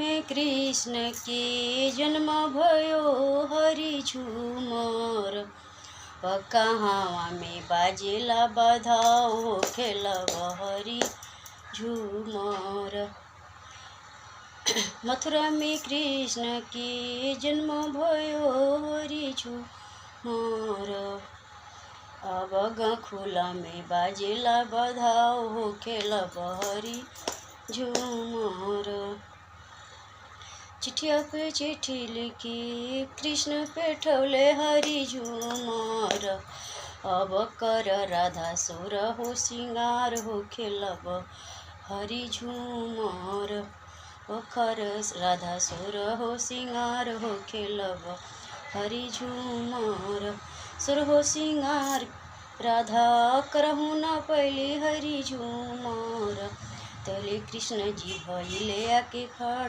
में कृष्ण के जन्म भयो हरि झूमर। कहाँ में बाजेला बधाओ खेलब हरि झूमर। मथुरा में कृष्ण के जन्म भयो हरि झूमर। अब गखुला में बाजेला बधाओ खेलब हरि झूमर। चिठिया पे चिट्ठी लिखी कृष्ण पे ठौले हरि झूमर। अब कर राधा सोर हो सिंगार हो खेलब हरि झूमर। कर राधा सोर हो सिंगार हो खेलब हरि झूमर। सुर हो सिंगार राधा करहु न पैली हरि झूमर। तले कृष्ण जी भइले आके खड़ा।